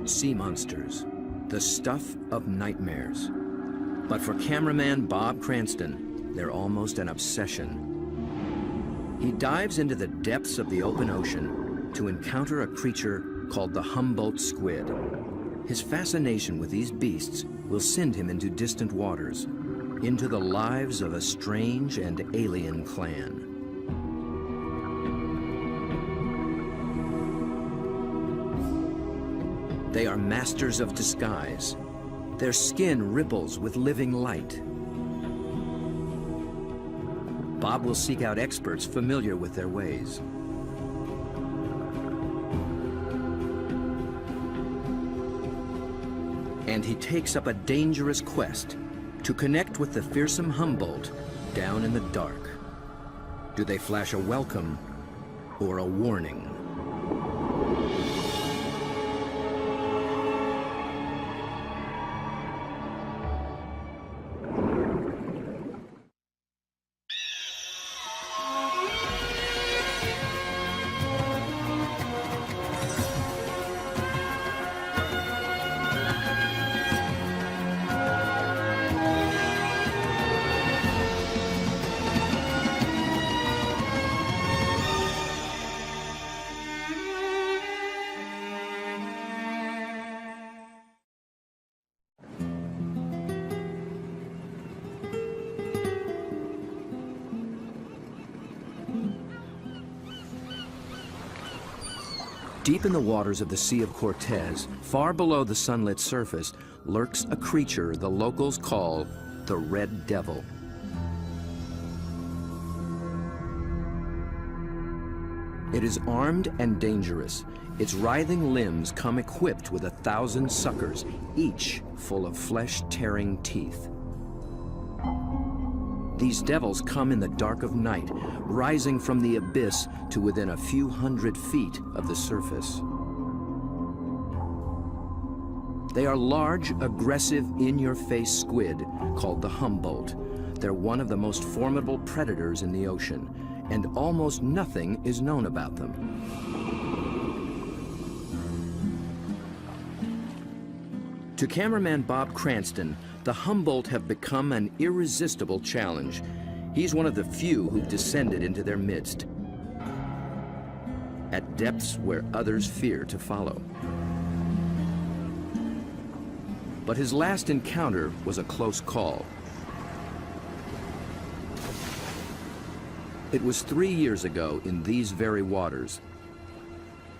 Sea monsters, the stuff of nightmares. But for cameraman Bob Cranston, they're almost an obsession. He dives into the depths of the open ocean to encounter a creature called the Humboldt squid. His fascination with these beasts will send him into distant waters, into the lives of a strange and alien clan. They are masters of disguise. Their skin ripples with living light. Bob will seek out experts familiar with their ways. And he takes up a dangerous quest to connect with the fearsome Humboldt down in the dark. Do they flash a welcome or a warning? Deep in the waters of the Sea of Cortez, far below the sunlit surface, lurks a creature the locals call the Red Devil. It is armed and dangerous. Its writhing limbs come equipped with 1,000 suckers, each full of flesh-tearing teeth. These devils come in the dark of night, rising from the abyss to within a few hundred feet of the surface. They are large, aggressive, in-your-face squid called the Humboldt. They're one of the most formidable predators in the ocean, and almost nothing is known about them. To cameraman Bob Cranston, the Humboldt have become an irresistible challenge. He's one of the few who've descended into their midst, at depths where others fear to follow. But his last encounter was a close call. It was 3 years ago in these very waters.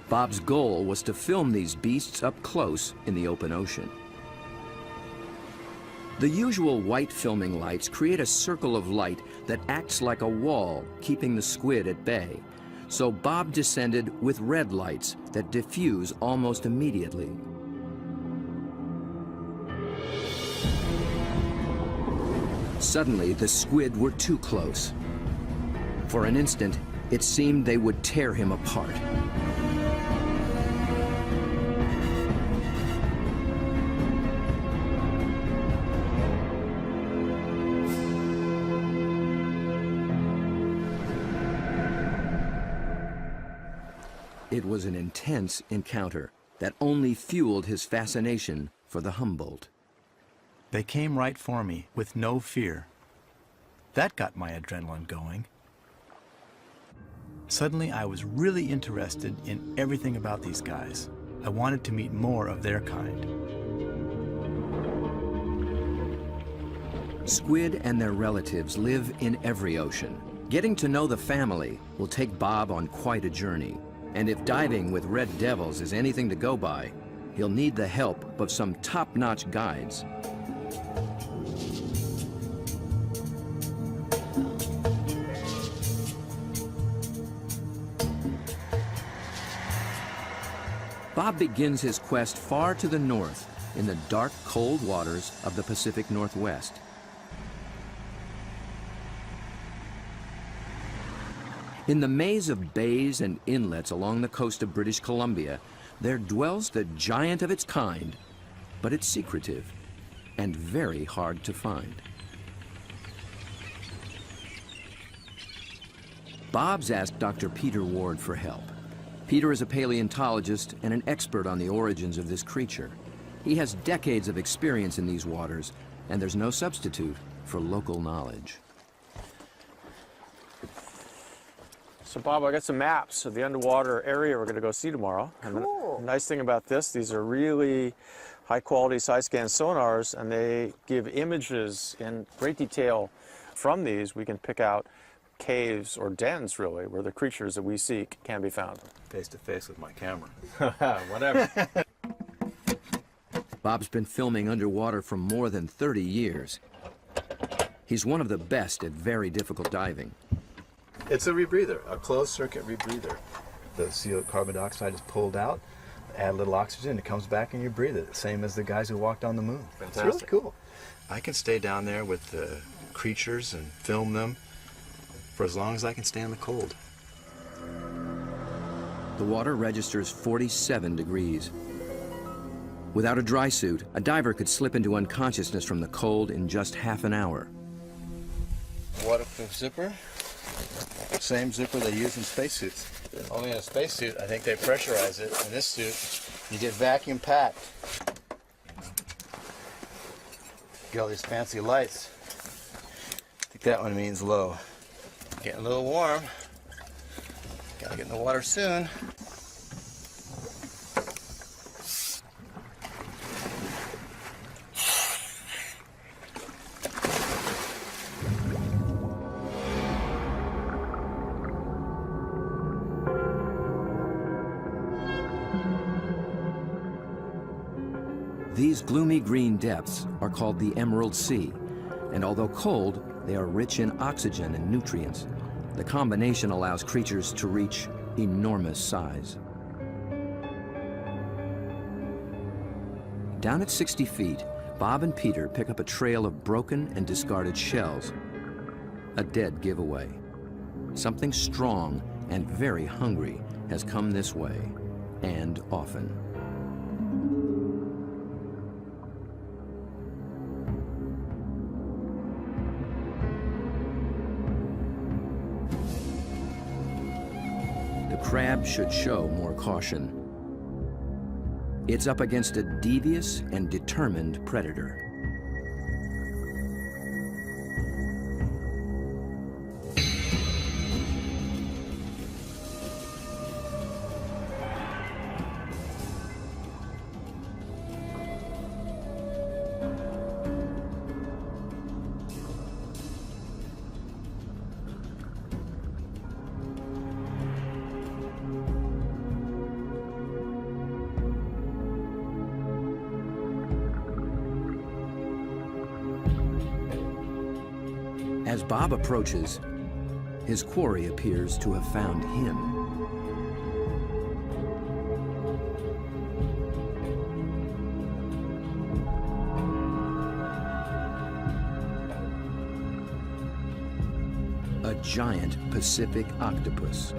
Bob's goal was to film these beasts up close in the open ocean. The usual white filming lights create a circle of light that acts like a wall, keeping the squid at bay. So Bob descended with red lights that diffuse almost immediately. Suddenly, the squid were too close. For an instant, it seemed they would tear him apart. It was an intense encounter that only fueled his fascination for the Humboldt. They came right for me with no fear. That got my adrenaline going. Suddenly, I was really interested in everything about these guys. I wanted to meet more of their kind. Squid and their relatives live in every ocean. Getting to know the family will take Bob on quite a journey. And if diving with red devils is anything to go by, he'll need the help of some top-notch guides. Bob begins his quest far to the north in the dark, cold waters of the Pacific Northwest. In the maze of bays and inlets along the coast of British Columbia, there dwells the giant of its kind, but it's secretive and very hard to find. Bob's asked Dr. Peter Ward for help. Peter is a paleontologist and an expert on the origins of this creature. He has decades of experience in these waters, and there's no substitute for local knowledge. So Bob, I got some maps of the underwater area we're going to go see tomorrow. Cool. And the nice thing about this, these are really high quality side scan sonars, and they give images in great detail. From these, we can pick out caves or dens, really, where the creatures that we seek can be found. Face to face with my camera. Whatever. Bob's been filming underwater for more than 30 years. He's one of the best at very difficult diving. It's a rebreather, a closed circuit rebreather. The CO carbon dioxide is pulled out, add a little oxygen, it comes back and you breathe it. Same as the guys who walked on the moon. Fantastic. It's really cool. I can stay down there with the creatures and film them for as long as I can stand the cold. The water registers 47 degrees. Without a dry suit, a diver could slip into unconsciousness from the cold in just half an hour. Waterproof zipper. Same zipper they use in spacesuits. Only in a spacesuit, I think they pressurize it. In this suit, you get vacuum packed. Get all these fancy lights. I think that one means low. Getting a little warm. Gotta get in the water soon. These gloomy green depths are called the Emerald Sea, and although cold, they are rich in oxygen and nutrients. The combination allows creatures to reach enormous size. Down at 60 feet, Bob and Peter pick up a trail of broken and discarded shells. A dead giveaway. Something strong and very hungry has come this way, and often. The crab should show more caution. It's up against a devious and determined predator. As Bob approaches, his quarry appears to have found him. A giant Pacific octopus.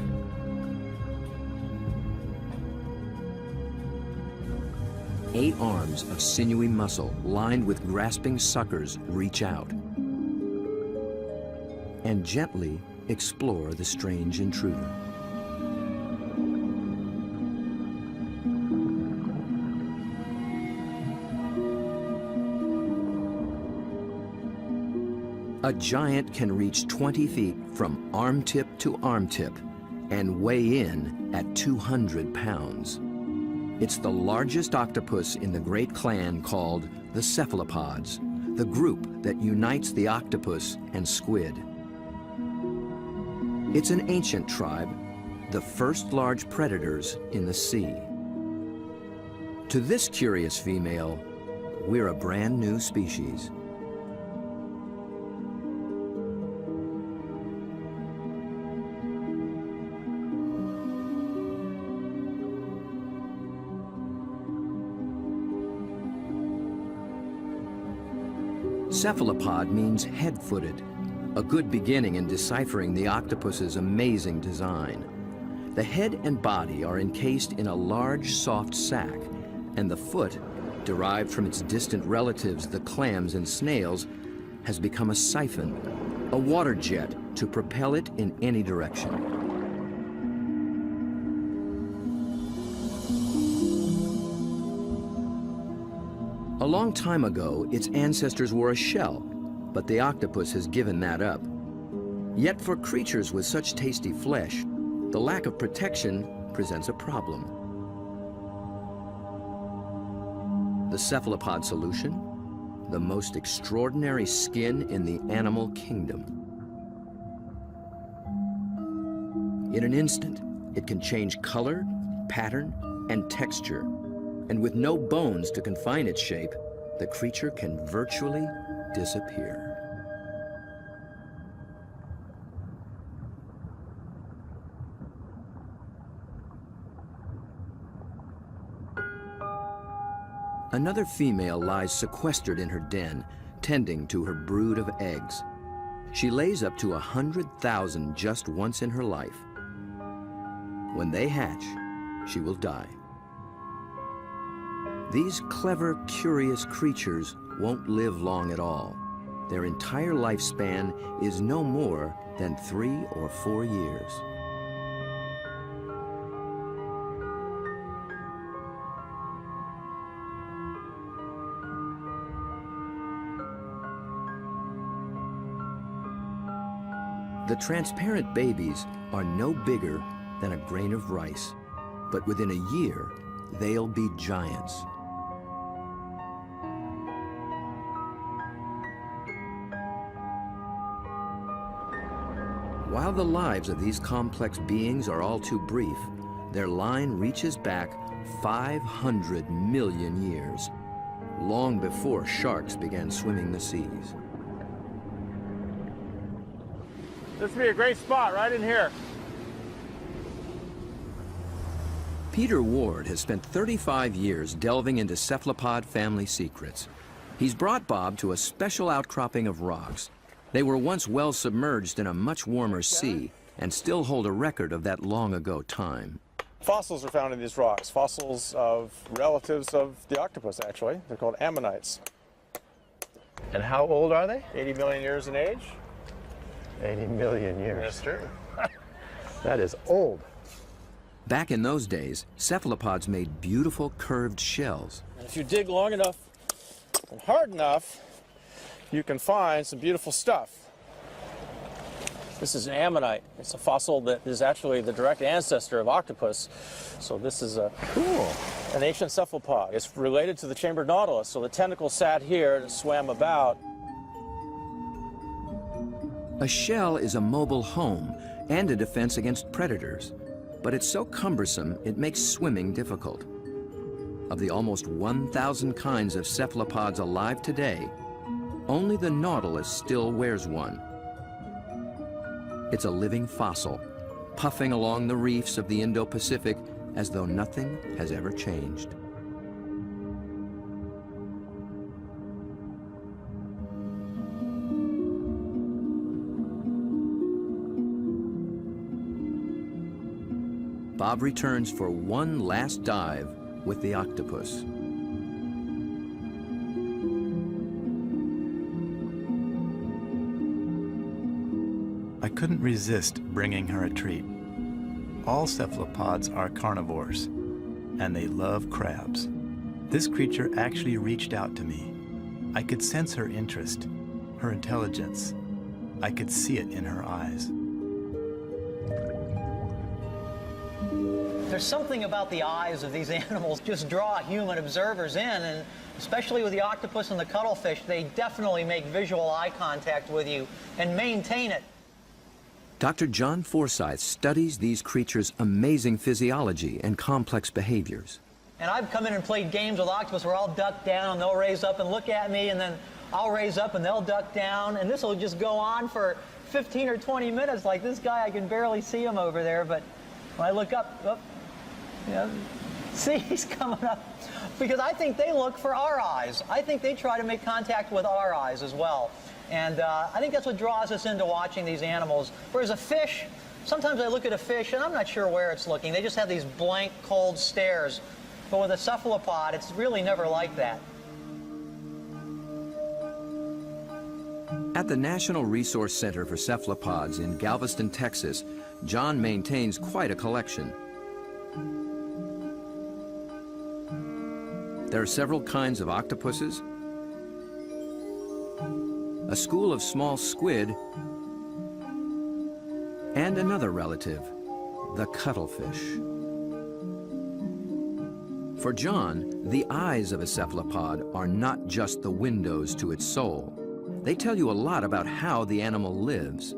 Eight arms of sinewy muscle lined with grasping suckers reach out and gently explore the strange intruder. A giant can reach 20 feet from arm tip to arm tip and weigh in at 200 pounds. It's the largest octopus in the great clan called the cephalopods, the group that unites the octopus and squid. It's an ancient tribe, the first large predators in the sea. To this curious female, we're a brand new species. Cephalopod means head-footed, a good beginning in deciphering the octopus's amazing design. The head and body are encased in a large, soft sac, and the foot, derived from its distant relatives, the clams and snails, has become a siphon, a water jet to propel it in any direction. A long time ago, its ancestors wore a shell, but the octopus has given that up. Yet for creatures with such tasty flesh, the lack of protection presents a problem. The cephalopod solution? The most extraordinary skin in the animal kingdom. In an instant, it can change color, pattern, and texture. And with no bones to confine its shape, the creature can virtually disappear. Another female lies sequestered in her den, tending to her brood of eggs. She lays up to 100,000 just once in her life. When they hatch, she will die. These clever, curious creatures won't live long at all. Their entire lifespan is no more than 3 or 4 years. The transparent babies are no bigger than a grain of rice, but within a year, they'll be giants. While the lives of these complex beings are all too brief, their line reaches back 500 million years, long before sharks began swimming the seas. This would be a great spot right in here. Peter Ward has spent 35 years delving into cephalopod family secrets. He's brought Bob to a special outcropping of rocks. They were once well submerged in a much warmer sea and still hold a record of that long ago time. Fossils are found in these rocks, fossils of relatives of the octopus, actually. They're called ammonites. And how old are they? 80 million years in age. 80 million years. That's true. That is old. Back in those days, cephalopods made beautiful curved shells. And if you dig long enough and hard enough, you can find some beautiful stuff. This is an ammonite. It's a fossil that is actually the direct ancestor of octopus. So this is an ancient cephalopod. It's related to the chambered nautilus. So the tentacles sat here and swam about. A shell is a mobile home and a defense against predators, but it's so cumbersome it makes swimming difficult. Of the almost 1,000 kinds of cephalopods alive today, only the nautilus still wears one. It's a living fossil, puffing along the reefs of the Indo-Pacific as though nothing has ever changed. Bob returns for one last dive with the octopus. I couldn't resist bringing her a treat. All cephalopods are carnivores, and they love crabs. This creature actually reached out to me. I could sense her interest, her intelligence. I could see it in her eyes. There's something about the eyes of these animals just draw human observers in, and especially with the octopus and the cuttlefish, they definitely make visual eye contact with you and maintain it. Dr. John Forsyth studies these creatures' amazing physiology and complex behaviors. And I've come in and played games with octopus where I'll duck down and they'll raise up and look at me, and then I'll raise up and they'll duck down, and this will just go on for 15 or 20 minutes. Like this guy, I can barely see him over there, but when I look up, oh, you know, see, he's coming up. Because I think they look for our eyes. I think they try to make contact with our eyes as well. And I think that's what draws us into watching these animals. Whereas a fish, sometimes I look at a fish and I'm not sure where it's looking. They just have these blank, cold stares. But with a cephalopod, it's really never like that. At the National Resource Center for Cephalopods in Galveston, Texas, John maintains quite a collection. There are several kinds of octopuses, a school of small squid, and another relative, the cuttlefish. For John, the eyes of a cephalopod are not just the windows to its soul. They tell you a lot about how the animal lives.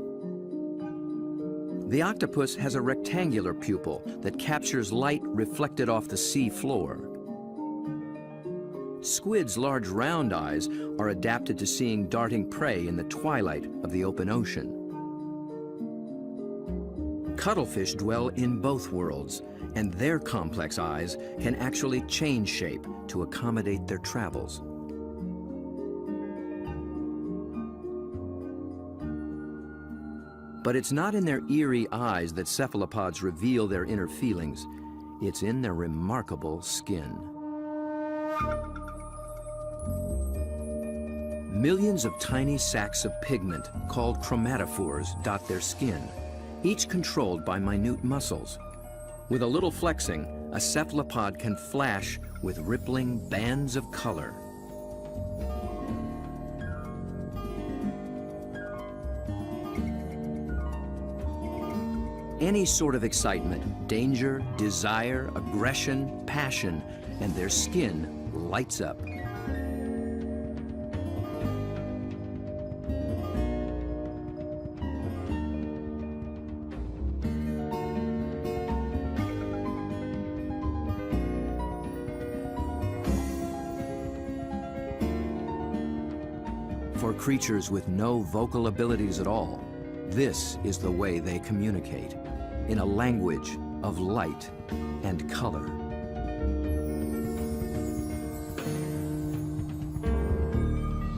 The octopus has a rectangular pupil that captures light reflected off the sea floor. Squid's large round eyes are adapted to seeing darting prey in the twilight of the open ocean. Cuttlefish dwell in both worlds, and their complex eyes can actually change shape to accommodate their travels. But it's not in their eerie eyes that cephalopods reveal their inner feelings. It's in their remarkable skin. Millions of tiny sacs of pigment, called chromatophores, dot their skin, each controlled by minute muscles. With a little flexing, a cephalopod can flash with rippling bands of color. Any sort of excitement, danger, desire, aggression, passion, and their skin lights up. For creatures with no vocal abilities at all, this is the way they communicate, in a language of light and color.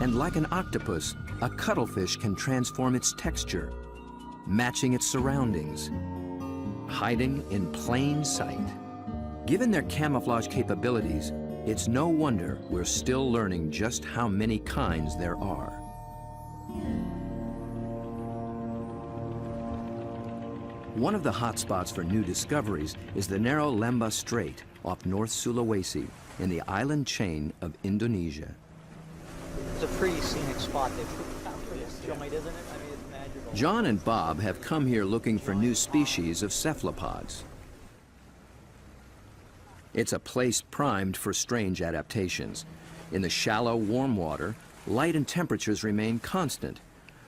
And like an octopus, a cuttlefish can transform its texture, matching its surroundings, hiding in plain sight. Given their camouflage capabilities, it's no wonder we're still learning just how many kinds there are. One of the hotspots for new discoveries is the narrow Lembah Strait off North Sulawesi in the island chain of Indonesia. It's a pretty scenic spot. They put it out for this joint, isn't it? I mean, it's magical. John and Bob have come here looking for new species of cephalopods. It's a place primed for strange adaptations. In the shallow, warm water, light and temperatures remain constant,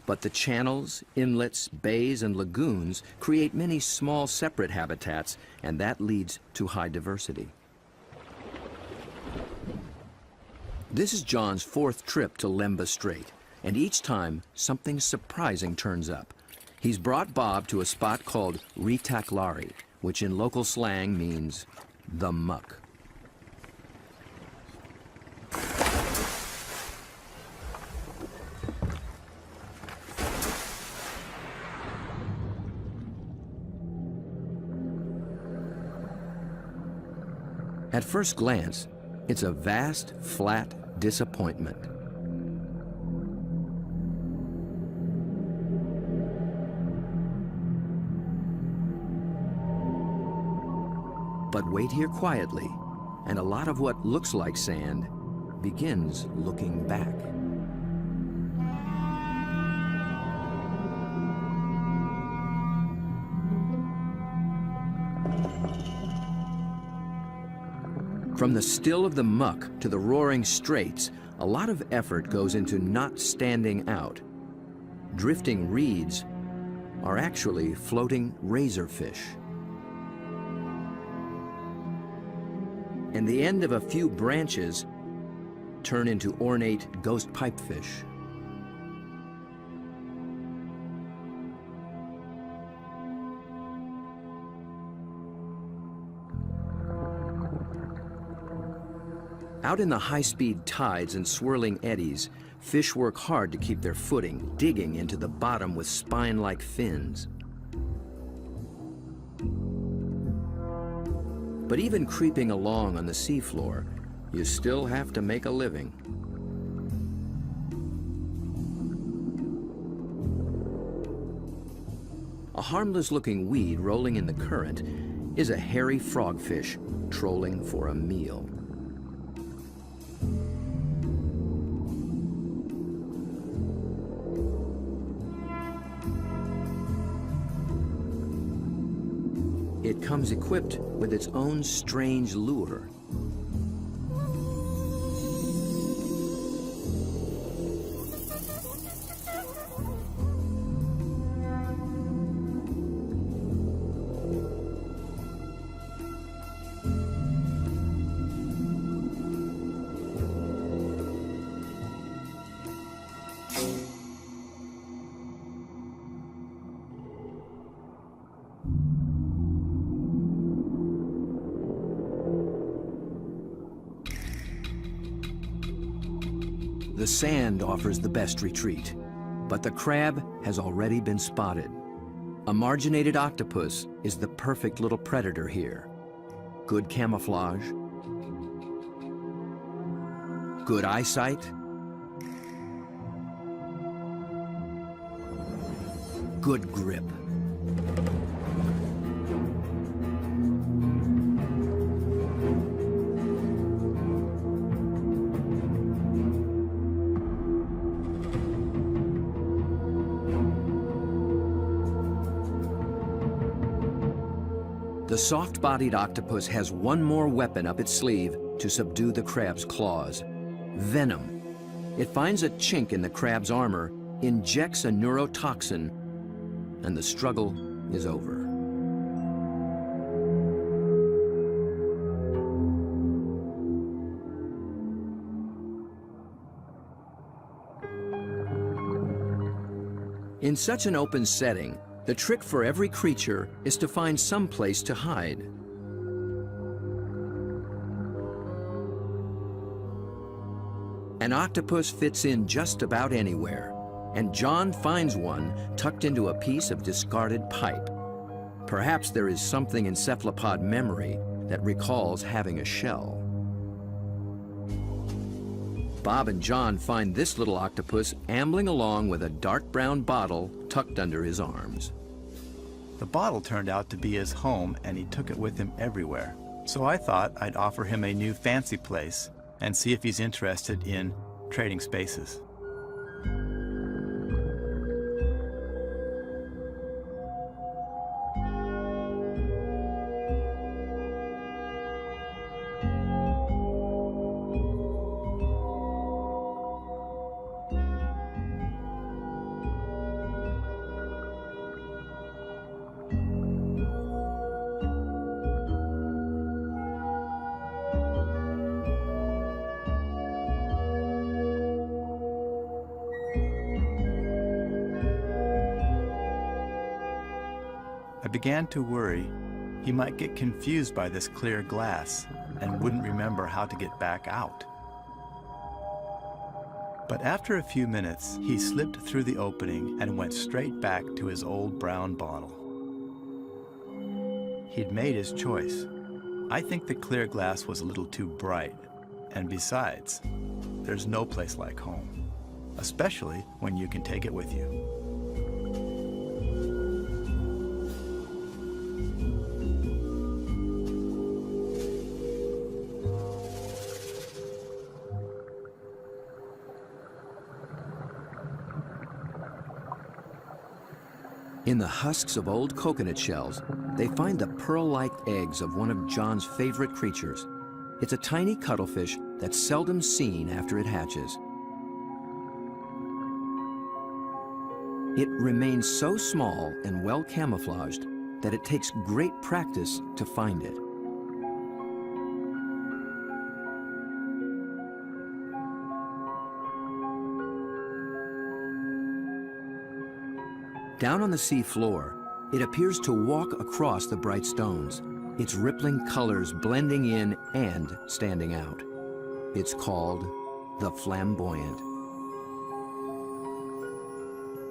but the channels, inlets, bays, and lagoons create many small, separate habitats, and that leads to high diversity. This is John's fourth trip to Lembah Strait, and each time, something surprising turns up. He's brought Bob to a spot called Ritaklari, which in local slang means the muck. At first glance, it's a vast, flat disappointment. But wait here quietly, and a lot of what looks like sand begins looking back. From the still of the muck to the roaring straits, a lot of effort goes into not standing out. Drifting reeds are actually floating razorfish. And the end of a few branches turn into ornate ghost pipefish. Out in the high-speed tides and swirling eddies, fish work hard to keep their footing, digging into the bottom with spine-like fins. But even creeping along on the seafloor, you still have to make a living. A harmless-looking weed rolling in the current is a hairy frogfish trolling for a meal. it comes equipped with its own strange lure. The sand offers the best retreat, but the crab has already been spotted. A marginated octopus is the perfect little predator here. Good camouflage, good eyesight, good grip. The soft-bodied octopus has one more weapon up its sleeve to subdue the crab's claws: venom. It finds a chink in the crab's armor, injects a neurotoxin, and the struggle is over. In such an open setting, the trick for every creature is to find some place to hide. An octopus fits in just about anywhere, and John finds one tucked into a piece of discarded pipe. Perhaps there is something in cephalopod memory that recalls having a shell. Bob and John find this little octopus ambling along with a dark brown bottle tucked under his arms. The bottle turned out to be his home, and he took it with him everywhere. So I thought I'd offer him a new fancy place and see if he's interested in trading spaces. I began to worry he might get confused by this clear glass and wouldn't remember how to get back out. But after a few minutes, he slipped through the opening and went straight back to his old brown bottle. He'd made his choice. I think the clear glass was a little too bright, and besides, there's no place like home, especially when you can take it with you. In the husks of old coconut shells, they find the pearl-like eggs of one of John's favorite creatures. It's a tiny cuttlefish that's seldom seen after it hatches. It remains so small and well camouflaged that it takes great practice to find it. Down on the sea floor, it appears to walk across the bright stones, its rippling colors blending in and standing out. It's called the flamboyant.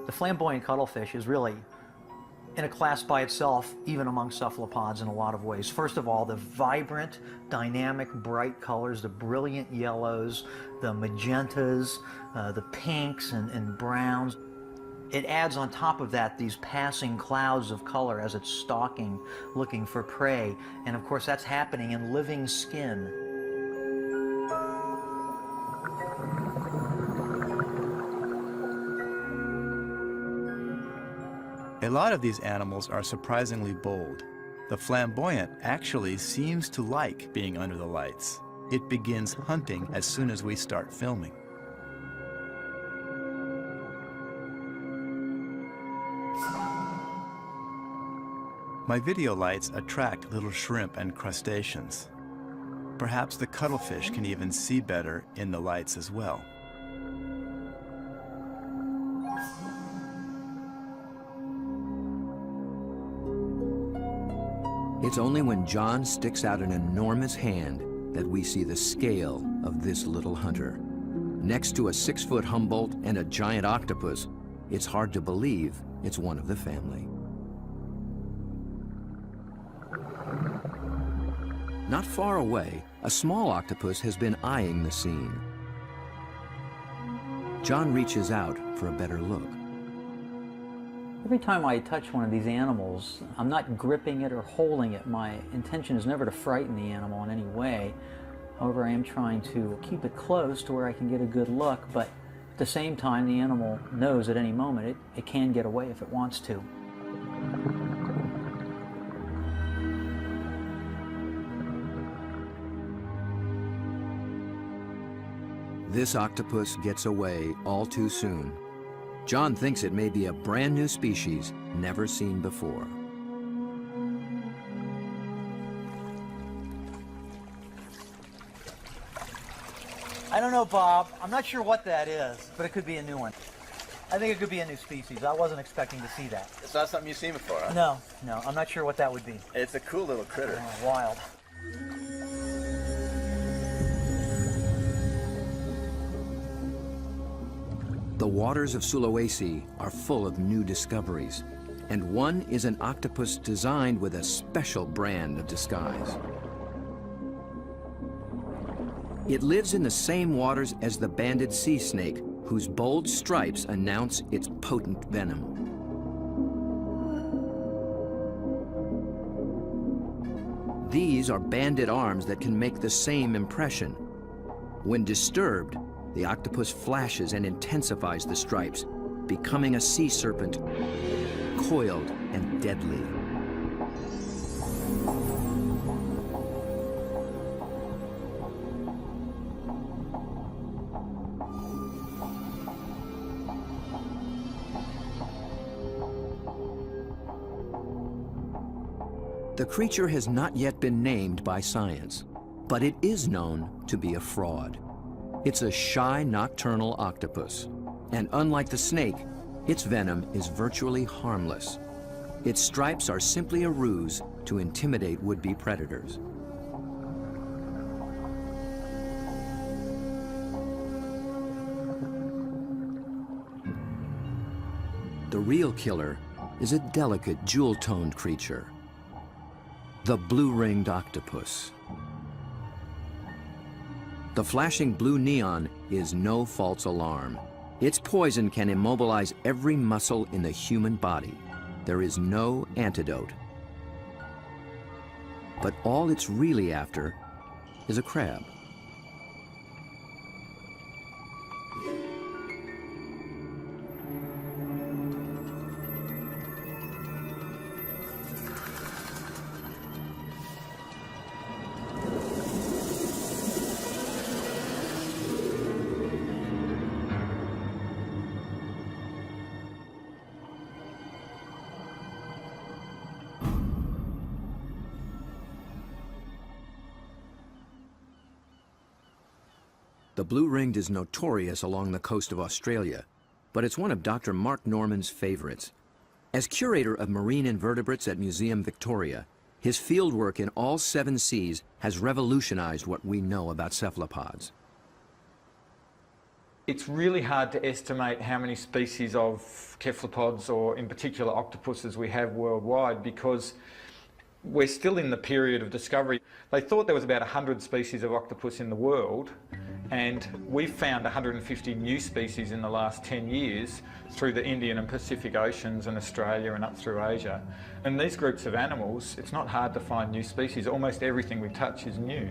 The flamboyant cuttlefish is really in a class by itself, even among cephalopods in a lot of ways. First of all, the vibrant, dynamic, bright colors, the brilliant yellows, the magentas, the pinks and browns. It adds on top of that these passing clouds of color as it's stalking, looking for prey. And of course, that's happening in living skin. A lot of these animals are surprisingly bold. The flamboyant actually seems to like being under the lights. It begins hunting as soon as we start filming. My video lights attract little shrimp and crustaceans. Perhaps the cuttlefish can even see better in the lights as well. It's only when John sticks out an enormous hand that we see the scale of this little hunter. Next to a 6-foot Humboldt and a giant octopus, it's hard to believe it's one of the family. Not far away, a small octopus has been eyeing the scene. John reaches out for a better look. Every time I touch one of these animals, I'm not gripping it or holding it. My intention is never to frighten the animal in any way. However, I am trying to keep it close to where I can get a good look, but at the same time, the animal knows at any moment it can get away if it wants to. This octopus gets away all too soon. John thinks it may be a brand new species never seen before. I don't know, Bob. I'm not sure what that is, but it could be a new one. I think it could be a new species. I wasn't expecting to see that. It's not something you've seen before, huh? No, I'm not sure what that would be. It's a cool little critter. Oh, wild. The waters of Sulawesi are full of new discoveries, and one is an octopus designed with a special brand of disguise. It lives in the same waters as the banded sea snake, whose bold stripes announce its potent venom. These are banded arms that can make the same impression. When disturbed, the octopus flashes and intensifies the stripes, becoming a sea serpent, coiled and deadly. The creature has not yet been named by science, but it is known to be a fraud. It's a shy nocturnal octopus, and unlike the snake, its venom is virtually harmless. Its stripes are simply a ruse to intimidate would-be predators. The real killer is a delicate, jewel-toned creature, the blue-ringed octopus. The flashing blue neon is no false alarm. Its poison can immobilize every muscle in the human body. There is no antidote. But all it's really after is a crab. The blue-ringed is notorious along the coast of Australia, but it's one of Dr. Mark Norman's favorites. As curator of marine invertebrates at Museum Victoria, his fieldwork in all 7 seas has revolutionized what we know about cephalopods. It's really hard to estimate how many species of cephalopods, or in particular octopuses, we have worldwide, because we're still in the period of discovery. They thought there was about 100 species of octopus in the world, and we've found 150 new species in the last 10 years through the Indian and Pacific Oceans and Australia and up through Asia. And these groups of animals, it's not hard to find new species. Almost everything we touch is new.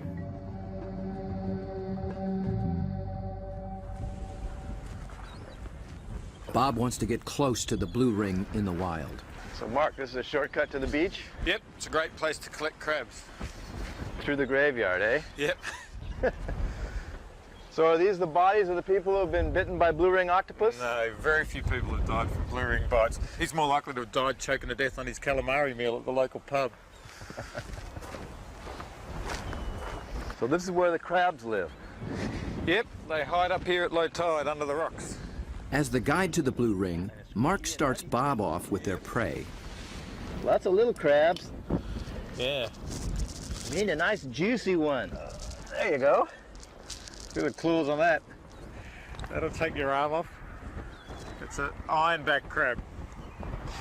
Bob wants to get close to the blue ring in the wild. So Mark, this is a shortcut to the beach? Yep, it's a great place to collect crabs. Through the graveyard, eh? Yep. So are these the bodies of the people who have been bitten by blue ring octopus? No, very few people have died from blue ring bites. He's more likely to have died choking to death on his calamari meal at the local pub. So this is where the crabs live. Yep, they hide up here at low tide under the rocks. As the guide to the blue ring, Mark starts Bob off with their prey. Lots of little crabs. Yeah. Need a nice juicy one. There you go. Look at the claws on that. That'll take your arm off. It's an ironback crab.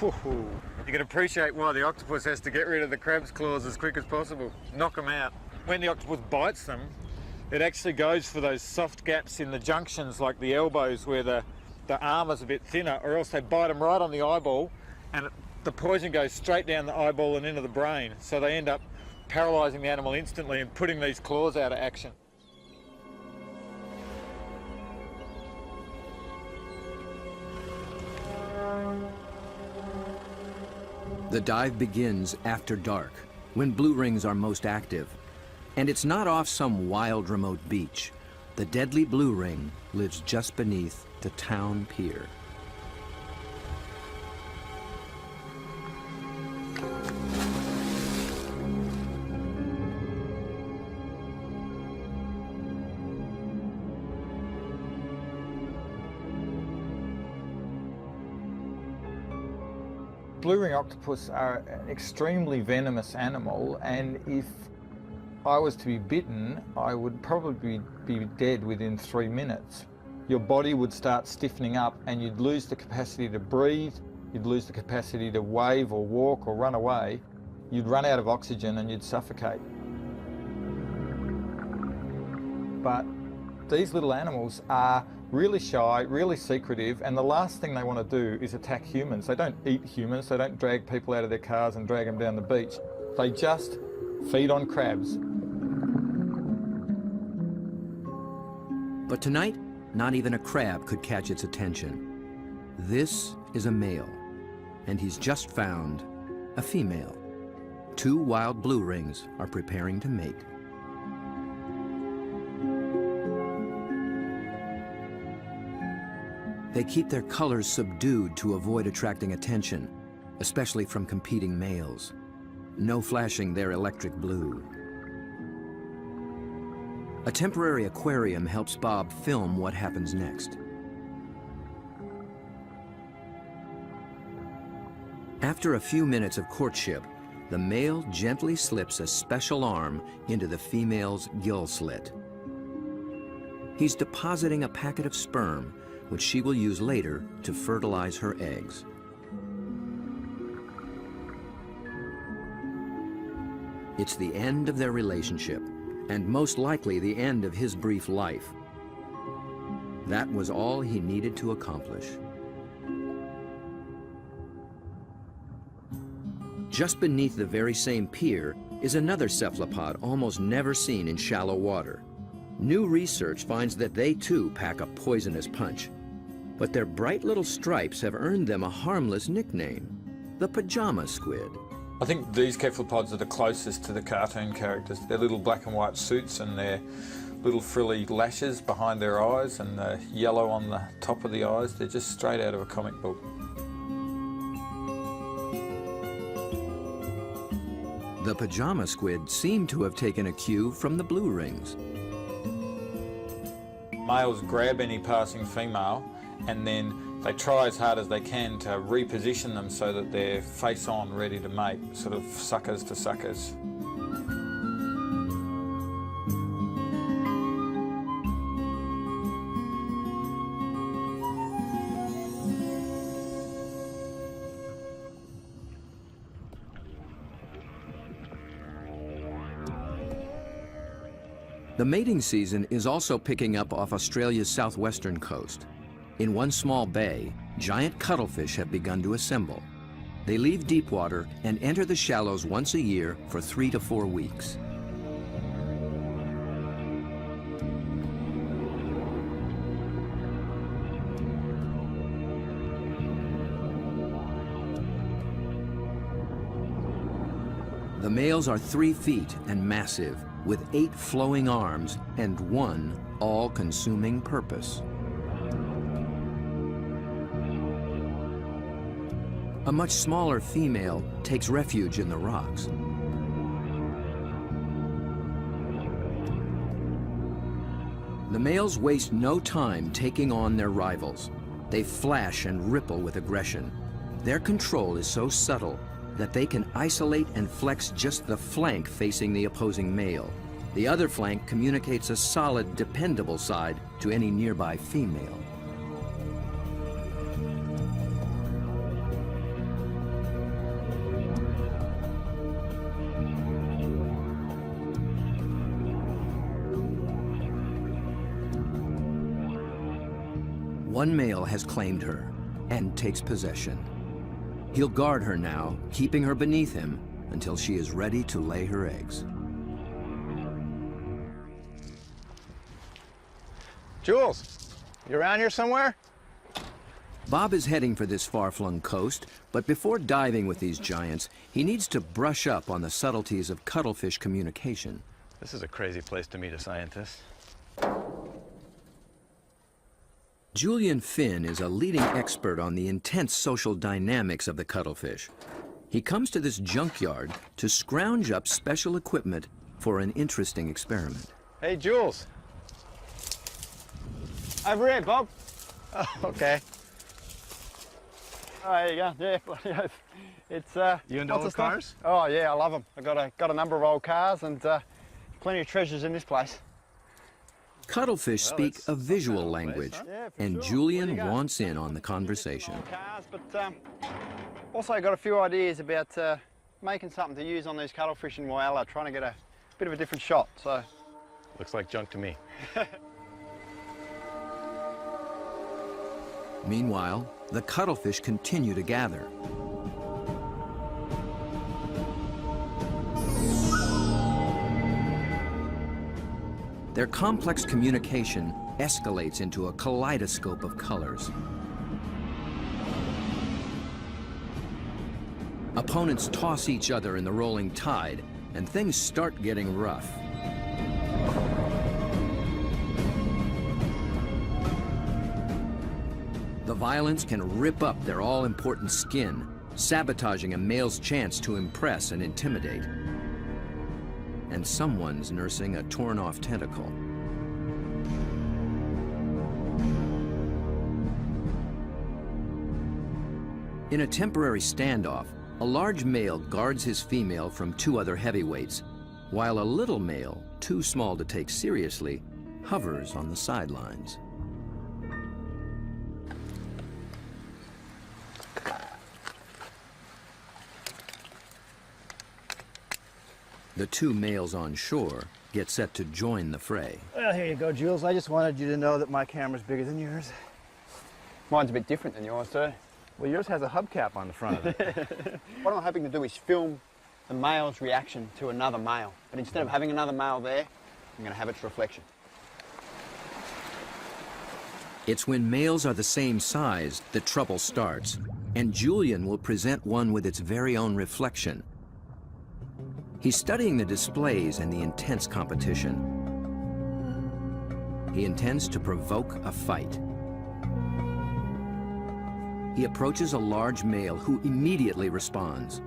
You can appreciate why the octopus has to get rid of the crab's claws as quick as possible. Knock them out. When the octopus bites them, it actually goes for those soft gaps in the junctions, like the elbows where the arm is a bit thinner, or else they bite them right on the eyeball, and the poison goes straight down the eyeball and into the brain. So they end up paralysing the animal instantly and putting these claws out of action. The dive begins after dark, when blue rings are most active. And it's not off some wild remote beach. The deadly blue ring lives just beneath the town pier. Blue ring octopus are an extremely venomous animal, and if I was to be bitten, I would probably be dead within 3 minutes. Your body would start stiffening up and you'd lose the capacity to breathe, you'd lose the capacity to wave or walk or run away, you'd run out of oxygen and you'd suffocate. But these little animals are really shy, really secretive, and the last thing they want to do is attack humans. They don't eat humans, they don't drag people out of their cars and drag them down the beach. They just feed on crabs. But tonight, not even a crab could catch its attention. This is a male, and he's just found a female. 2 wild blue rings are preparing to mate. They keep their colors subdued to avoid attracting attention, especially from competing males. No flashing their electric blue. A temporary aquarium helps Bob film what happens next. After a few minutes of courtship, the male gently slips a special arm into the female's gill slit. He's depositing a packet of sperm, which she will use later to fertilize her eggs. It's the end of their relationship, and most likely the end of his brief life. That was all he needed to accomplish. Just beneath the very same pier is another cephalopod almost never seen in shallow water. New research finds that they too pack a poisonous punch. But their bright little stripes have earned them a harmless nickname, the pajama squid. I think these cephalopods are the closest to the cartoon characters. Their little black and white suits and their little frilly lashes behind their eyes and the yellow on the top of the eyes, they're just straight out of a comic book. The pajama squid seem to have taken a cue from the blue rings. Males grab any passing female and then they try as hard as they can to reposition them so that they're face on, ready to mate, sort of suckers to suckers. The mating season is also picking up off Australia's southwestern coast. In one small bay, giant cuttlefish have begun to assemble. They leave deep water and enter the shallows once a year for 3 to 4 weeks. The males are 3 feet and massive, with 8 flowing arms and one all-consuming purpose. A much smaller female takes refuge in the rocks. The males waste no time taking on their rivals. They flash and ripple with aggression. Their control is so subtle that they can isolate and flex just the flank facing the opposing male. The other flank communicates a solid, dependable side to any nearby female. One male has claimed her and takes possession. He'll guard her now, keeping her beneath him until she is ready to lay her eggs. Jules, you around here somewhere? Bob is heading for this far-flung coast, but before diving with these giants, he needs to brush up on the subtleties of cuttlefish communication. This is a crazy place to meet a scientist. Julian Finn is a leading expert on the intense social dynamics of the cuttlefish. He comes to this junkyard to scrounge up special equipment for an interesting experiment. Hey, Jules. Over here, Bob. Oh, okay. Oh, there you go. Yeah, it's You into lots old of stuff. cars? Oh yeah, I love them. I've got a number of old cars and plenty of treasures in this place. Cuttlefish speak it's a visual some kind of language, place, huh? Yeah, for and sure. What do Julian you got? wants in on the conversation. Old cars, but also got a few ideas about making something to use on these cuttlefish in Whyalla, trying to get a bit of a different shot. So Looks like junk to me. Meanwhile, the cuttlefish continue to gather. Their complex communication escalates into a kaleidoscope of colors. Opponents toss each other in the rolling tide, and things start getting rough. The violence can rip up their all-important skin, sabotaging a male's chance to impress and intimidate. And someone's nursing a torn-off tentacle. In a temporary standoff, a large male guards his female from 2 other heavyweights, while a little male, too small to take seriously, hovers on the sidelines. The 2 males on shore get set to join the fray. well, here you go, Jules. I just wanted you to know that my camera's bigger than yours. Mine's a bit different than yours too. Well, yours has a hubcap on the front of it. What I'm hoping to do is film the male's reaction to another male, but instead of having another male there, I'm going to have its reflection. It's when males are the same size that trouble starts, and Julian will present one with its very own reflection. He's studying the displays and the intense competition. He intends to provoke a fight. He approaches a large male who immediately responds.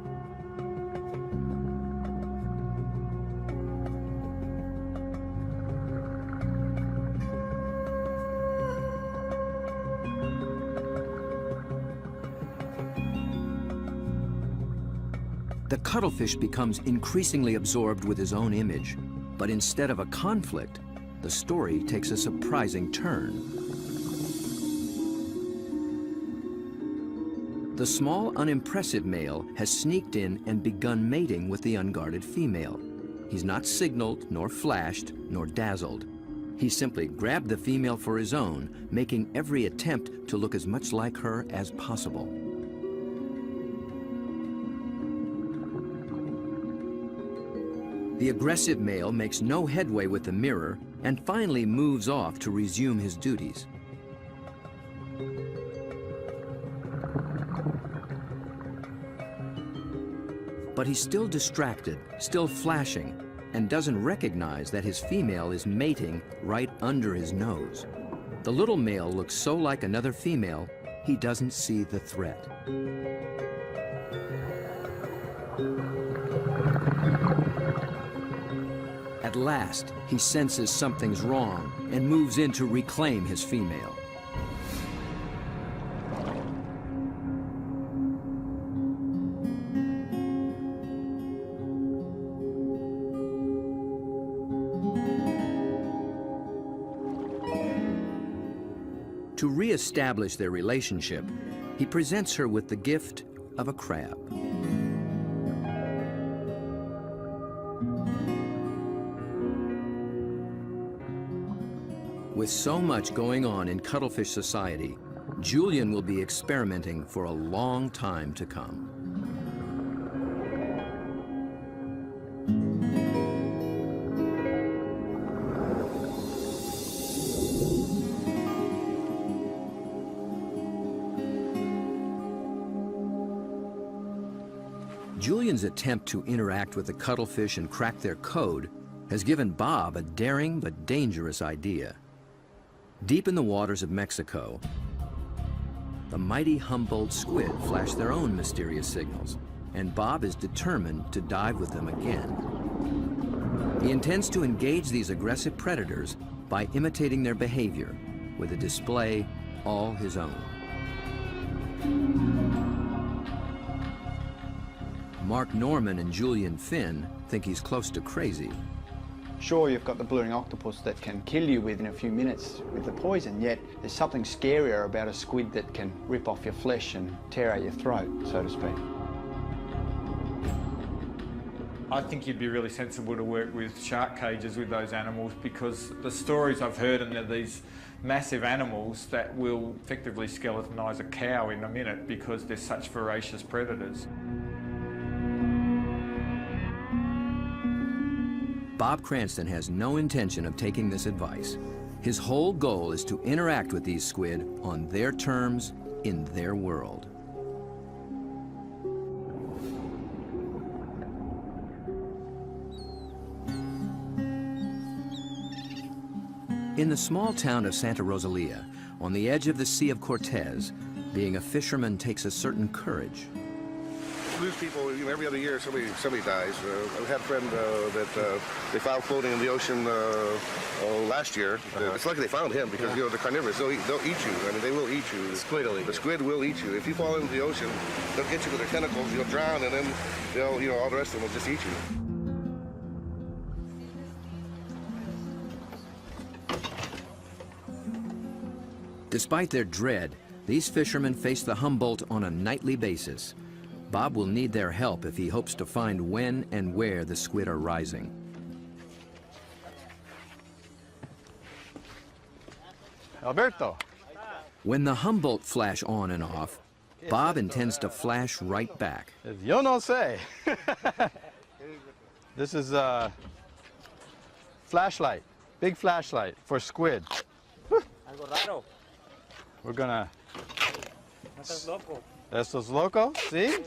The cuttlefish becomes increasingly absorbed with his own image, but instead of a conflict, the story takes a surprising turn. The small, unimpressive male has sneaked in and begun mating with the unguarded female. He's not signaled, nor flashed, nor dazzled. He simply grabbed the female for his own, making every attempt to look as much like her as possible. The aggressive male makes no headway with the mirror and finally moves off to resume his duties. But But he's still distracted, still flashing, and doesn't recognize that his female is mating right under his nose. The little male looks so like another female, he doesn't see the threat. At last, he senses something's wrong and moves in to reclaim his female. To re-establish their relationship, he presents her with the gift of a crab. With so much going on in cuttlefish society, Julian will be experimenting for a long time to come. Julian's attempt to interact with the cuttlefish and crack their code has given Bob a daring but dangerous idea. Deep in the waters of Mexico, the mighty Humboldt squid flash their own mysterious signals, and Bob is determined to dive with them again. He intends to engage these aggressive predators by imitating their behavior with a display all his own. Mark Norman and Julian Finn think he's close to crazy. Sure, you've got the blue-ring octopus that can kill you within a few minutes with the poison, yet there's something scarier about a squid that can rip off your flesh and tear out your throat, so to speak. I think you'd be really sensible to work with shark cages with those animals, because the stories I've heard, and they're these massive animals that will effectively skeletonise a cow in a minute because they're such voracious predators. Bob Cranston has no intention of taking this advice. His whole goal is to interact with these squid on their terms, in their world. In the small town of Santa Rosalia, on the edge of the Sea of Cortez, being a fisherman takes a certain courage. Lose people, every other year somebody dies. I had a friend that they found floating in the ocean last year. It's lucky they found him because they're carnivorous. They'll eat you. I mean, they will eat you. The squid will eat you. The squid will eat you. If you fall into the ocean, they'll get you with their tentacles. You'll drown, and then they'll, all the rest of them will just eat you. Despite their dread, these fishermen face the Humboldt on a nightly basis. Bob will need their help if he hopes to find when and where the squid are rising. Alberto. When the Humboldt flash on and off, Bob intends to flash right back. Yo no sé. This is a flashlight, big flashlight for squid. We're gonna... Estos loco, see?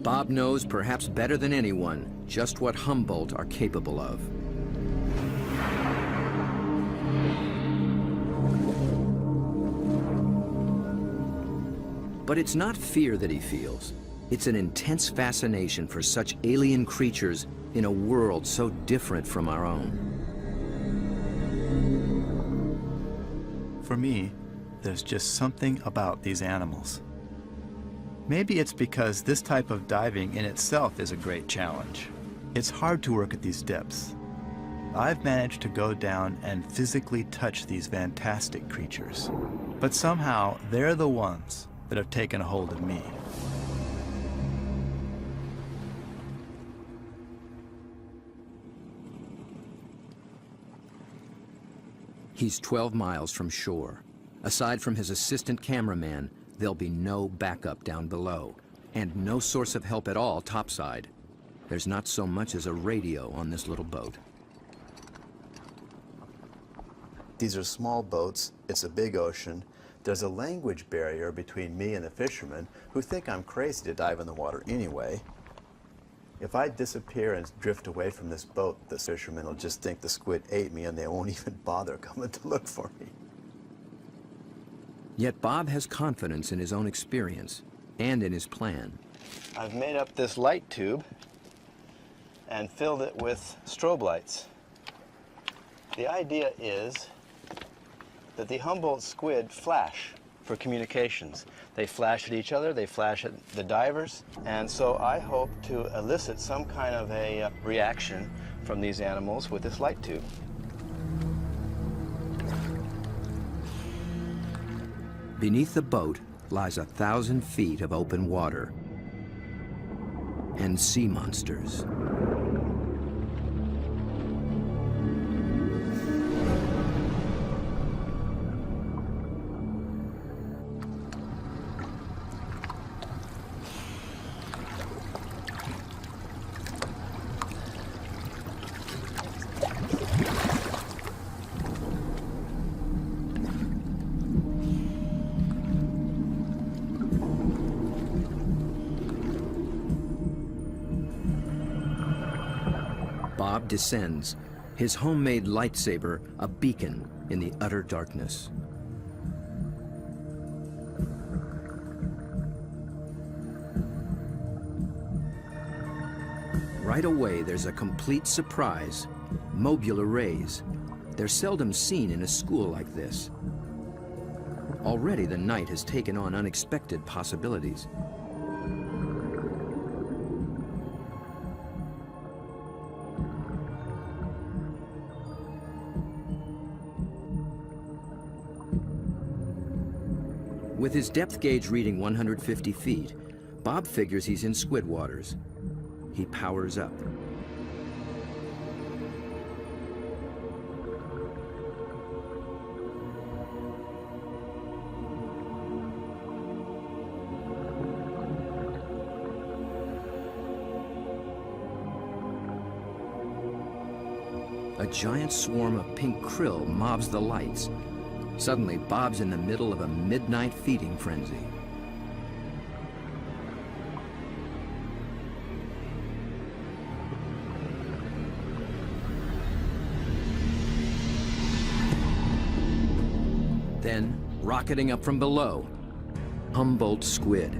Bob knows perhaps better than anyone just what Humboldt are capable of. But it's not fear that he feels. It's an intense fascination for such alien creatures in a world so different from our own. For me, there's just something about these animals. Maybe it's because this type of diving in itself is a great challenge. It's hard to work at these depths. I've managed to go down and physically touch these fantastic creatures, but somehow they're the ones that have taken a hold of me. He's 12 miles from shore. Aside from his assistant cameraman, there'll be no backup down below, and no source of help at all topside. There's not so much as a radio on this little boat. These are small boats, it's a big ocean, There's a language barrier between me and the fishermen who think I'm crazy to dive in the water anyway. If I disappear and drift away from this boat, the fishermen will just think the squid ate me and they won't even bother coming to look for me. Yet Bob has confidence in his own experience and in his plan. I've made up this light tube and filled it with strobe lights. The idea is that the Humboldt squid flash for communications. They flash at each other, they flash at the divers, and so I hope to elicit some kind of a reaction from these animals with this light tube. Beneath the boat lies 1,000 feet of open water and sea monsters. Bob descends, his homemade lightsaber a beacon in the utter darkness. Right away, there's a complete surprise. Mobile arrays. They're seldom seen in a school like this. Already the night has taken on unexpected possibilities. With his depth gauge reading 150 feet, Bob figures he's in squid waters. He powers up. A giant swarm of pink krill mobs the lights. Suddenly, Bob's in the middle of a midnight feeding frenzy. Then, rocketing up from below, Humboldt squid.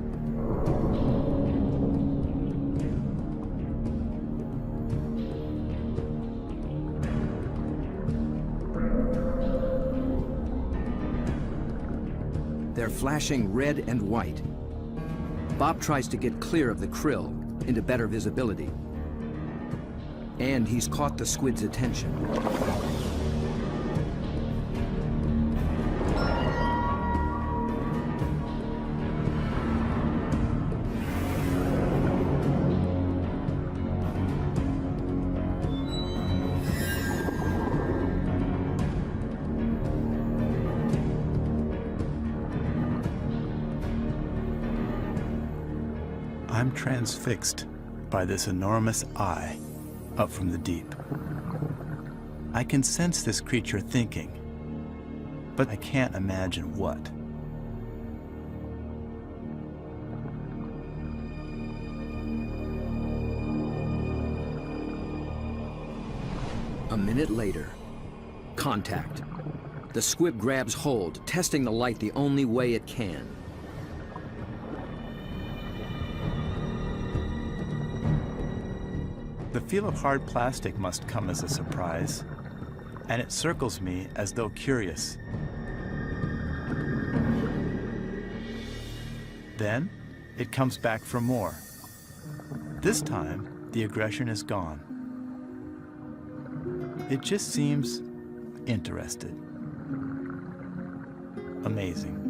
They're flashing red and white. Bob tries to get clear of the krill into better visibility. And he's caught the squid's attention. I'm transfixed by this enormous eye up from the deep. I can sense this creature thinking, but I can't imagine what. A minute later, contact. The squid grabs hold, testing the light the only way it can. The feel of hard plastic must come as a surprise, and it circles me as though curious. Then, it comes back for more. This time, the aggression is gone. It just seems interested. Amazing.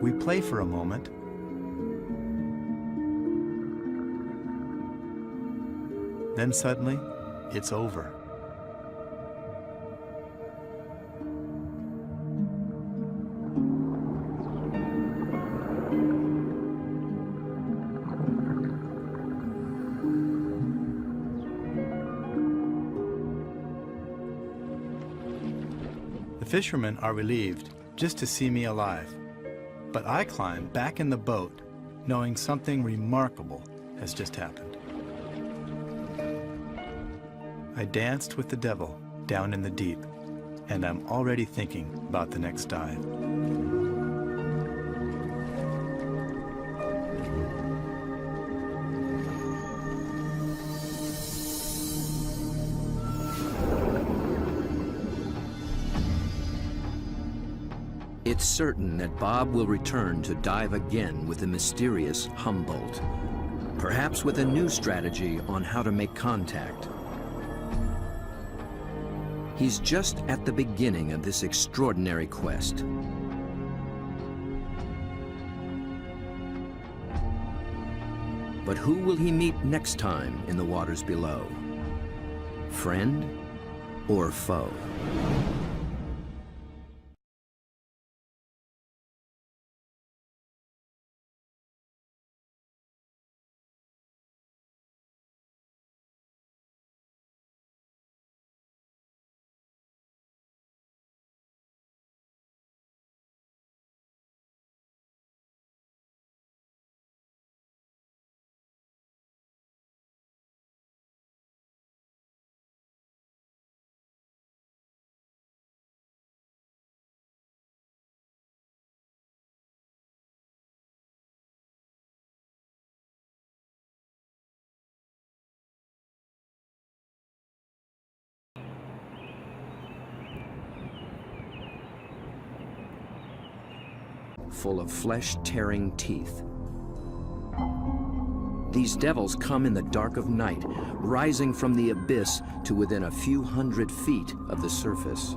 We play for a moment. Then suddenly, it's over. fishermen are relieved just to see me alive, but I climb back in the boat knowing something remarkable has just happened. I danced with the devil down in the deep, and I'm already thinking about the next dive. It's certain that Bob will return to dive again with the mysterious Humboldt, perhaps with a new strategy on how to make contact. He's just at the beginning of this extraordinary quest. But who will he meet next time in the waters below? Friend or foe? Full of flesh-tearing teeth. These devils come in the dark of night, rising from the abyss to within a few hundred feet of the surface.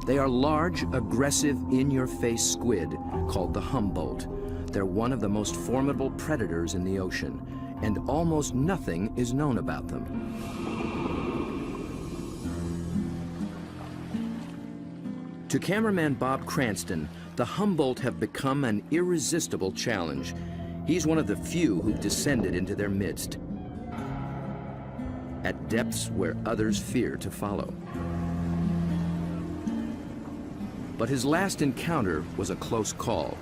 They are large, aggressive, in-your-face squid called the Humboldt. They're one of the most formidable predators in the ocean, and almost nothing is known about them. To cameraman Bob Cranston, the Humboldt have become an irresistible challenge. He's one of the few who've descended into their midst, at depths where others fear to follow. But his last encounter was a close call.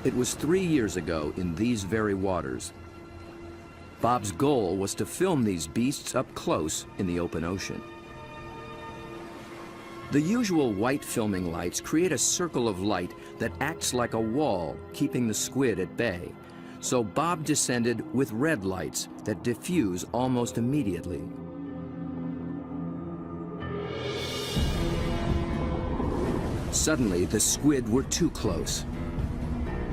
It was 3 years ago in these very waters. Bob's goal was to film these beasts up close in the open ocean. The usual white filming lights create a circle of light that acts like a wall, keeping the squid at bay. So Bob descended with red lights that diffuse almost immediately. Suddenly, the squid were too close.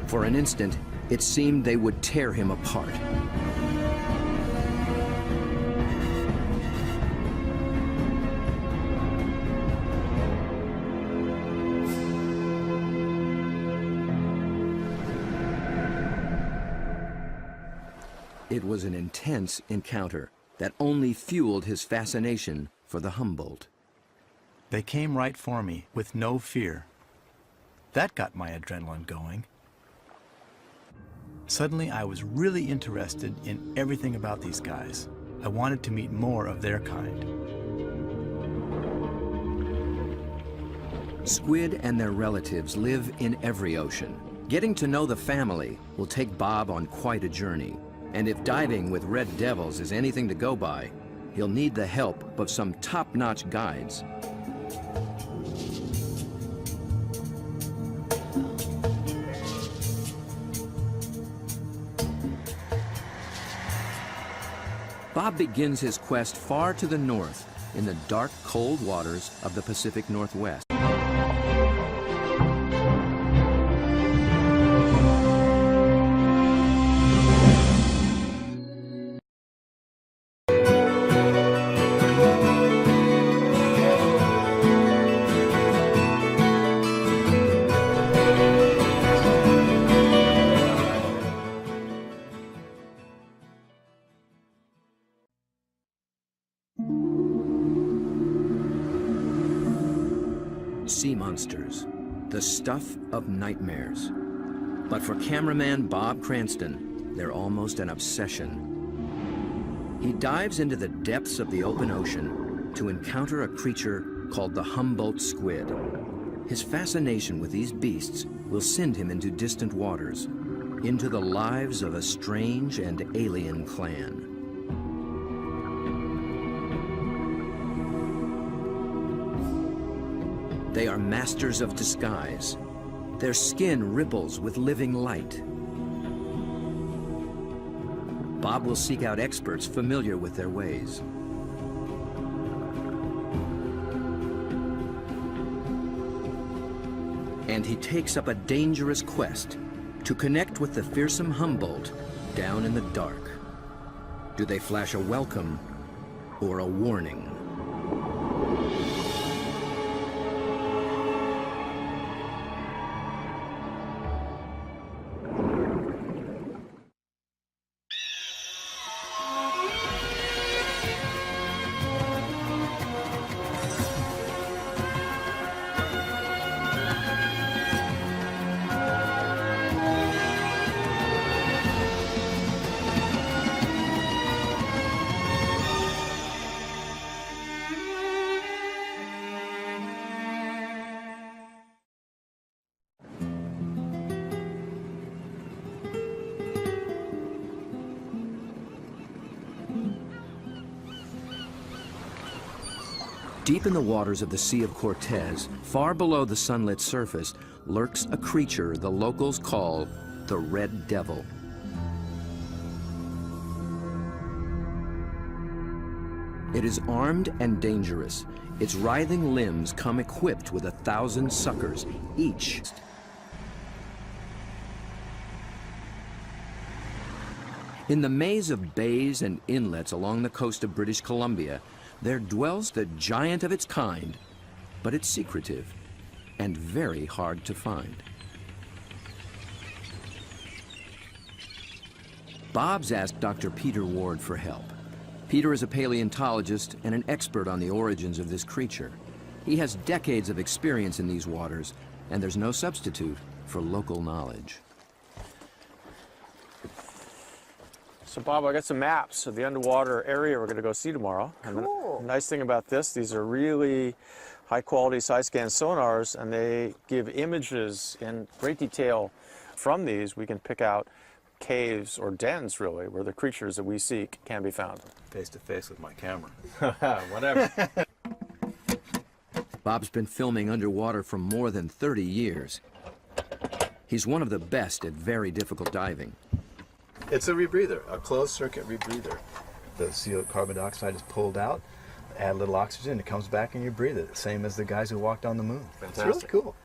For an instant, it seemed they would tear him apart. It was an intense encounter that only fueled his fascination for the Humboldt. They came right for me with no fear. That got my adrenaline going. Suddenly, I was really interested in everything about these guys. I wanted to meet more of their kind. Squid and their relatives live in every ocean. Getting to know the family will take Bob on quite a journey. And if diving with red devils is anything to go by, he'll need the help of some top-notch guides. Bob begins his quest far to the north in the dark, cold waters of the Pacific Northwest. Sea monsters, the stuff of nightmares. But for cameraman Bob Cranston, they're almost an obsession. He dives into the depths of the open ocean to encounter a creature called the Humboldt squid. His fascination with these beasts will send him into distant waters, into the lives of a strange and alien clan. They are masters of disguise. Their skin ripples with living light. Bob will seek out experts familiar with their ways. And he takes up a dangerous quest to connect with the fearsome Humboldt down in the dark. Do they flash a welcome or a warning? Deep in the waters of the Sea of Cortez, far below the sunlit surface, lurks a creature the locals call the Red Devil. It is armed and dangerous. Its writhing limbs come equipped with 1,000 suckers, each. In the maze of bays and inlets along the coast of British Columbia, there dwells the giant of its kind, but it's secretive and very hard to find. Bob's asked Dr. Peter Ward for help. Peter is a paleontologist and an expert on the origins of this creature. He has decades of experience in these waters, and there's no substitute for local knowledge. So Bob, I got some maps of the underwater area we're going to go see tomorrow. Cool. And the nice thing about this, these are really high quality side scan sonars, and they give images in great detail. From these, we can pick out caves or dens, really, where the creatures that we seek can be found. Face to face with my camera. Whatever. Bob's been filming underwater for more than 30 years. He's one of the best at very difficult diving. It's a rebreather, a closed circuit rebreather. The CO carbon dioxide is pulled out, add a little oxygen, it comes back and you breathe it. Same as the guys who walked on the moon. Fantastic. It's really cool.